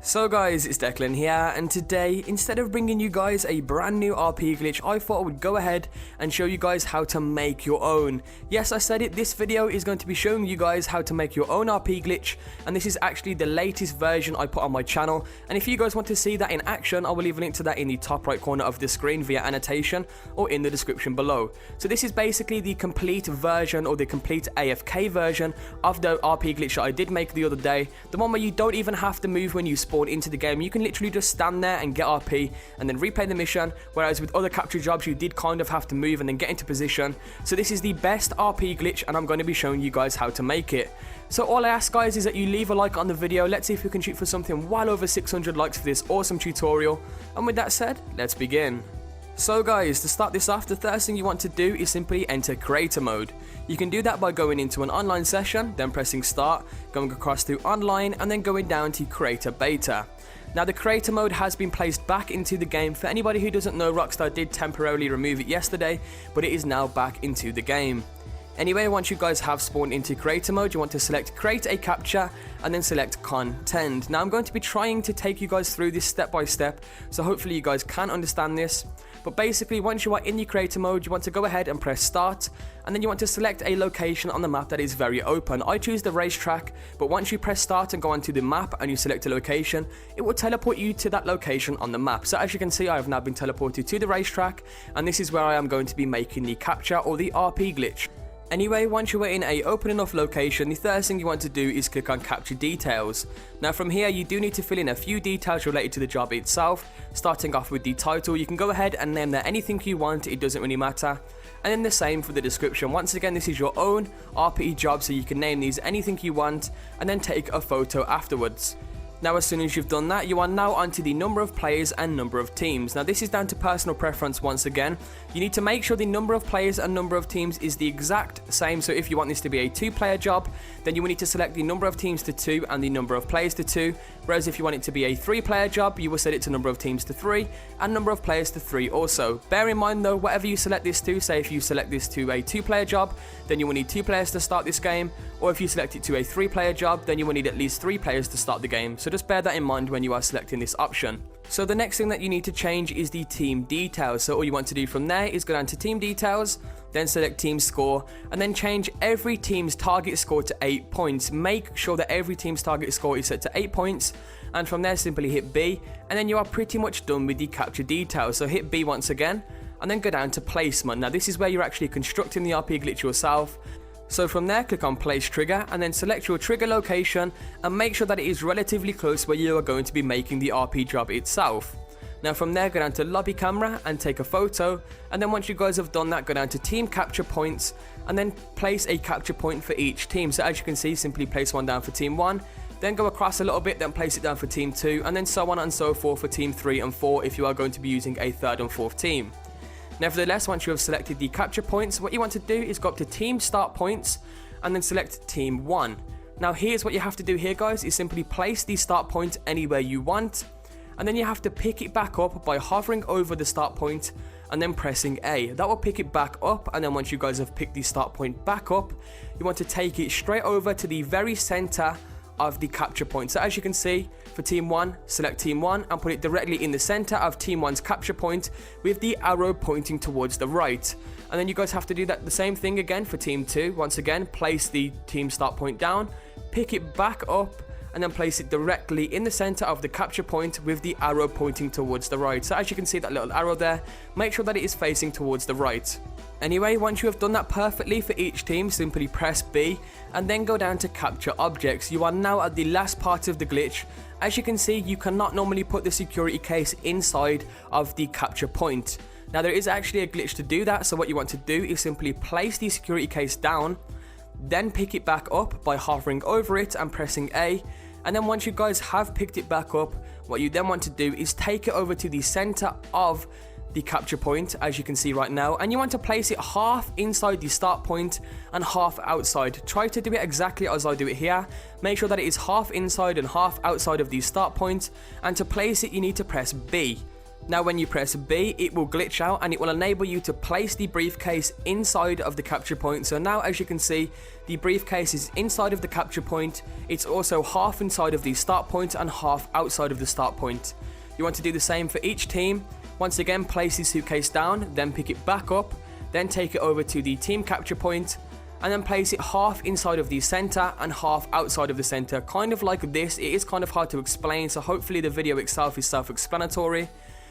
So guys, it's Declan here, and today, instead of bringing you guys a brand new RP glitch, I thought I would go ahead and show you guys how to make your own. Yes, I said it, this video is going to be showing you guys how to make your own RP glitch, and this is actually the latest version I put on my channel, and if you guys want to see that in action, I will leave a link to that in the top right corner of the screen via annotation or in the description below. So this is basically the complete version or the complete AFK version of the RP glitch that I did make the other day, the one where you don't even have to move when you spawn into the game. You can literally just stand there and get RP and then replay the mission, whereas with other capture jobs you did kind of have to move and then get into position. So this is the best RP glitch and I'm going to be showing you guys how to make it. So all I ask guys is that you leave a like on the video. Let's see if we can shoot for something well over 600 likes for this awesome tutorial, and with that said, let's begin. So guys, to start this off, the first thing you want to do is simply enter creator mode. You can do that by going into an online session, then pressing start, going across to online, and then going down to creator beta. Now the creator mode has been placed back into the game. For anybody who doesn't know, Rockstar did temporarily remove it yesterday, but it is now back into the game. Anyway, once you guys have spawned into creator mode, you want to select create a capture and then select content. Now I'm going to be trying to take you guys through this step by step, so hopefully you guys can understand this. But basically, once you are in the creator mode, you want to go ahead and press start, and then you want to select a location on the map that is very open. I choose the racetrack, but once you press start and go onto the map and you select a location, it will teleport you to that location on the map. So as you can see, I have now been teleported to the racetrack, and this is where I am going to be making the capture or the RP glitch. Anyway, once you are in a open enough location, the first thing you want to do is click on capture details. Now from here you do need to fill in a few details related to the job itself, starting off with the title. You can go ahead and name that anything you want, it doesn't really matter. And then the same for the description. Once again, this is your own RP job, so you can name these anything you want and then take a photo afterwards. Now as soon as you've done that, you are now onto the number of players and number of teams. Now this is down to personal preference once again. You need to make sure the number of players and number of teams is the exact same. So if you want this to be a 2-player job, then you will need to select the number of teams to 2 and the number of players to 2. Whereas if you want it to be a 3-player job, you will set it to number of teams to 3 and number of players to 3 also. Bear in mind though, whatever you select this to, say if you select this to a 2-player job, then you will need 2 players to start this game. Or if you select it to a 3-player job, then you will need at least 3 players to start the game. So just bear that in mind when you are selecting this option. So the next thing that you need to change is the team details. So all you want to do from there is go down to team details, then select team score, and then change every team's target score to 8 points. Make sure that every team's target score is set to 8 points, and from there simply hit B, and then you are pretty much done with the capture details. So hit B once again, and then go down to placement. Now this is where you're actually constructing the RP glitch yourself. So from there, click on place trigger and then select your trigger location and make sure that it is relatively close where you are going to be making the RP job itself. Now from there, go down to lobby camera and take a photo, and then once you guys have done that, go down to team capture points and then place a capture point for each team. So as you can see, simply place one down for team 1, then go across a little bit, then place it down for team 2, and then so on and so forth for team 3 and 4 if you are going to be using a 3rd and 4th team. Nevertheless, once you have selected the capture points, what you want to do is go up to team start points and then select team 1. Now here's what you have to do here guys, is simply place the start point anywhere you want, and then you have to pick it back up by hovering over the start point and then pressing A. That will pick it back up, and then once you guys have picked the start point back up, you want to take it straight over to the very center of the capture point. So as you can see, for team 1, select team 1 and put it directly in the center of team 1's capture point with the arrow pointing towards the right. And then you guys have to do that the same thing again for team 2. Once again, place the team start point down, pick it back up, and then place it directly in the center of the capture point with the arrow pointing towards the right. So as you can see that little arrow there, make sure that it is facing towards the right. Anyway, once you have done that perfectly for each team, simply press B and then go down to capture objects. You are now at the last part of the glitch. As you can see, you cannot normally put the security case inside of the capture point. Now there is actually a glitch to do that, so what you want to do is simply place the security case down, then pick it back up by hovering over it and pressing A. And then once you guys have picked it back up, what you then want to do is take it over to the center of the capture point, as you can see right now, and you want to place it half inside the start point and half outside. Try to do it exactly as I do it here. Make sure that it is half inside and half outside of the start point, and to place it you need to press B. Now when you press B, it will glitch out and it will enable you to place the briefcase inside of the capture point. So now as you can see, the briefcase is inside of the capture point. It's also half inside of the start point and half outside of the start point. You want to do the same for each team. Once again, place the suitcase down, then pick it back up, then take it over to the team capture point, and then place it half inside of the center and half outside of the center, kind of like this. It is kind of hard to explain, so hopefully the video itself is self-explanatory.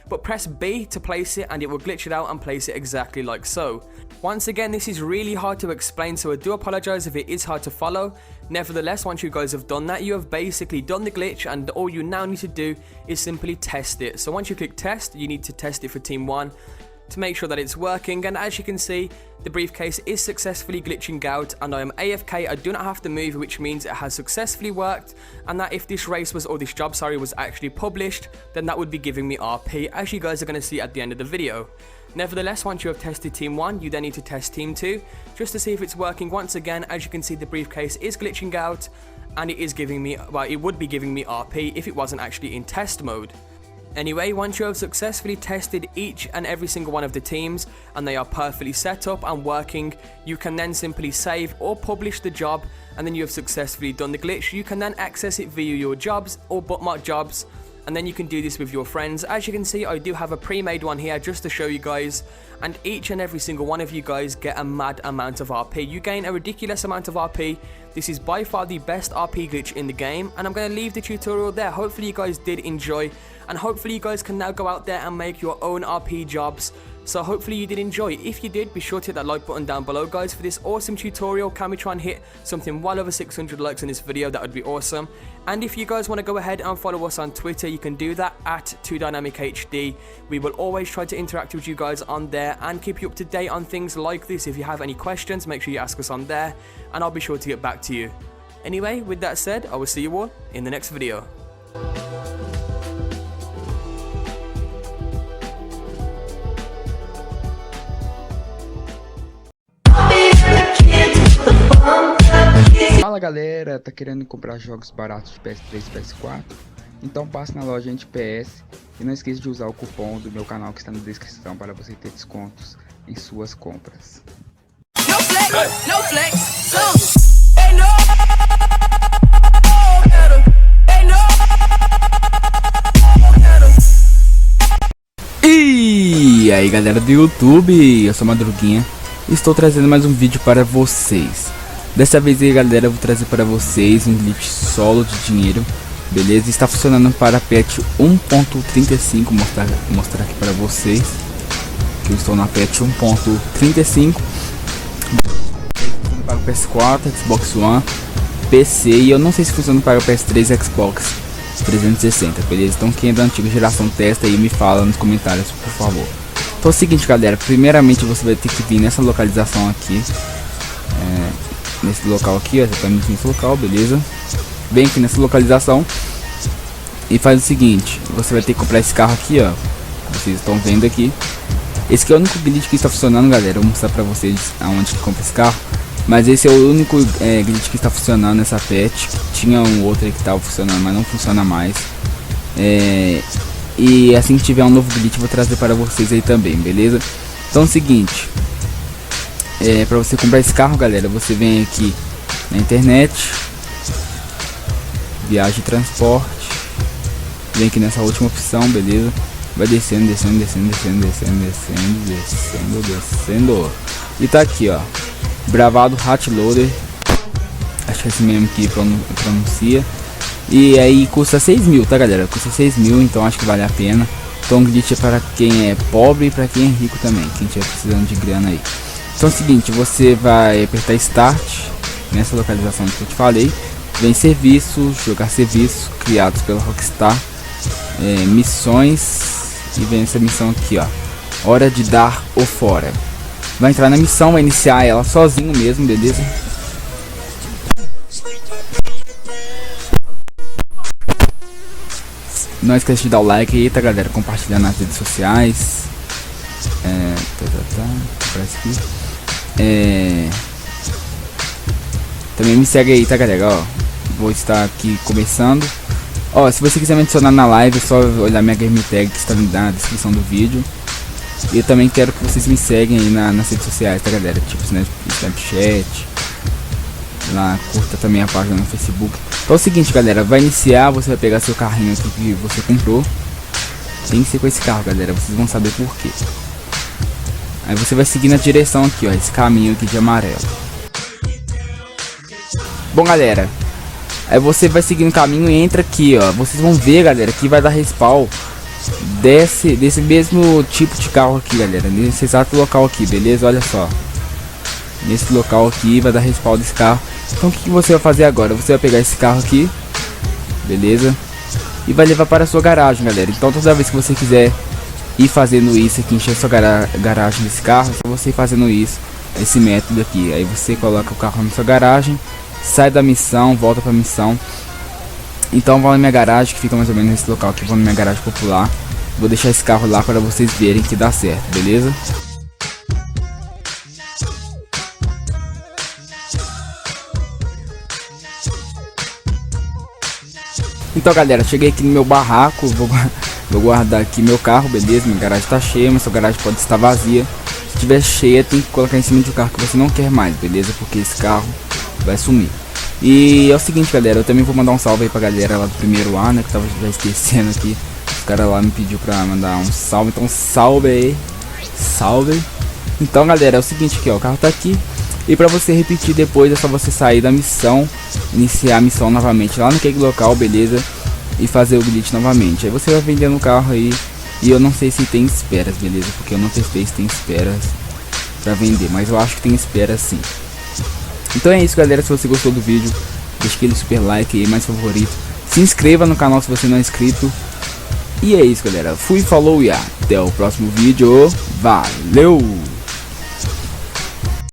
But press B to place it and it will glitch it out and place it exactly like so. Once again, this is really hard to explain, so I do apologize if it is hard to follow. Nevertheless, once you guys have done that, you have basically done the glitch, and all you now need to do is simply test it. So once you click test, you need to test it for team 1 to make sure that it's working, and as you can see, the briefcase is successfully glitching out and I am AFK. I do not have to move, which means it has successfully worked, and that if this race was, or this job, sorry, was actually published, then that would be giving me RP, as you guys are going to see at the end of the video. Nevertheless, once you have tested team 1, you then need to test team 2 just to see if it's working. Once again, as you can see, the briefcase is glitching out and it is giving me, well, it would be giving me RP if it wasn't actually in test mode. Anyway, once you have successfully tested each and every single one of the teams and they are perfectly set up and working, you can then simply save or publish the job, and then you have successfully done the glitch. You can then access it via your jobs or bookmark jobs, and then you can do this with your friends. As you can see, I do have a pre-made one here just to show you guys, and each and every single one of you guys get a mad amount of RP. You gain a ridiculous amount of RP. This is by far the best RP glitch in the game, and I'm going to leave the tutorial there. Hopefully you guys did enjoy, and hopefully you guys can now go out there and make your own RP jobs. So hopefully you did enjoy. If you did, be sure to hit that like button down below, guys, for this awesome tutorial. Can we try and hit something well over 600 likes on this video? That would be awesome. And if you guys want to go ahead and follow us on Twitter, you can do that at 2dynamichd. We will always try to interact with you guys on there and keep you up to date on things like this. If you have any questions, make sure you ask us on there, and I'll be sure to get back to you. Anyway, with that said, I will see you all in the next video. Fala galera, tá querendo comprar jogos baratos de PS3 e PS4? Então passe na loja PS e não esqueça de usar o cupom do meu canal que está na descrição para você ter descontos em suas compras. E aí galera do YouTube, eu sou Madruguinha e estou trazendo mais um vídeo para vocês. Dessa vez aí galera, eu vou trazer para vocês um glitch solo de dinheiro, beleza? Está funcionando para patch 1.35, mostrar aqui para vocês que eu estou na patch 1.35 para o PS4, Xbox One, PC, e eu não sei se funciona para o PS3 e Xbox 360, beleza? Então quem é da antiga geração testa aí, me fala nos comentários, por favor. Então é o seguinte galera, primeiramente você vai ter que vir nessa localização aqui, nesse local aqui, exatamente nesse local, beleza? Vem aqui nessa localização e faz o seguinte, você vai ter que comprar esse carro aqui, ó, vocês estão vendo aqui. Esse aqui é o único glitch que está funcionando galera, eu vou mostrar pra vocês aonde que compra esse carro. Mas esse é o único glitch que está funcionando nessa patch. Tinha um outro aí que estava funcionando, mas não funciona mais. E assim que tiver um novo glitch, vou trazer para vocês aí também, beleza? Então é o seguinte, para você comprar esse carro, galera, você vem aqui na internet, viagem e transporte, vem aqui nessa última opção, beleza? Vai descendo, descendo, e tá aqui, ó, Bravado Hat Loader, acho que é esse mesmo que pronuncia, e aí custa 6 mil, tá galera? Custa 6 mil, então acho que vale a pena. Então o glitch é para quem é pobre e para quem é rico também, quem estiver precisando de grana aí. Então é o seguinte, você vai apertar Start nessa localização que eu te falei, vem serviços, jogar serviços criados pela Rockstar, missões, e vem essa missão aqui, ó, hora de dar o fora. Vai entrar na missão, vai iniciar ela sozinho mesmo, beleza? Não esquece de dar o like aí, tá galera, compartilhar nas redes sociais. Parece que também me segue aí, tá galera, ó, vou estar aqui começando Ó, se você quiser me adicionar na live, é só olhar minha game tag que está na descrição do vídeo. E eu também quero que vocês me seguem aí nas redes sociais, tá galera? Tipo Snapchat. Lá, curta também a página no Facebook. Então é o seguinte, galera, vai iniciar, você vai pegar seu carrinho aqui que você comprou. Tem que ser com esse carro, galera, vocês vão saber por quê. Aí você vai seguir na direção aqui, ó, esse caminho aqui de amarelo. Bom, galera, aí você vai seguir no caminho e entra aqui, ó. Vocês vão ver, galera, que vai dar respawn desse mesmo tipo de carro aqui, galera, nesse exato local aqui, beleza? Olha só, nesse local aqui vai dar respawn desse carro. Então o que você vai fazer agora? Você vai pegar esse carro aqui, beleza? E vai levar para a sua garagem, galera. Então toda vez que você quiser ir fazendo isso aqui, encher sua garagem desse carro, é só você ir fazendo isso, esse método aqui. Aí você coloca o carro na sua garagem, sai da missão, volta pra missão. Então vou na minha garagem, que fica mais ou menos nesse local aqui. Vou na minha garagem popular. Vou deixar esse carro lá para vocês verem que dá certo, beleza? Então galera, cheguei aqui no meu barraco. Vou guardar aqui meu carro, beleza? Minha garagem tá cheia, mas sua garagem pode estar vazia. Se estiver cheia, tem que colocar em cima de um carro que você não quer mais, beleza? Porque esse carro vai sumir. E é o seguinte, galera, eu também vou mandar um salve aí pra galera lá do primeiro A, né? Que eu tava já esquecendo aqui. Os caras lá me pediu pra mandar um salve, então salve aí. Salve. Então galera, é o seguinte aqui, ó, o carro tá aqui. E pra você repetir depois é só você sair da missão, iniciar a missão novamente lá naquele local, beleza? E fazer o glitch novamente. Aí você vai vendendo o carro aí. E eu não sei se tem esperas, beleza? Porque eu não testei se tem esperas pra vender, mas eu acho que tem esperas sim. Então é isso, galera, se você gostou do vídeo, deixa aquele super like aí, mais favorito. Se inscreva no canal se você não é inscrito. E é isso, galera, fui, falou e até o próximo vídeo. Valeu!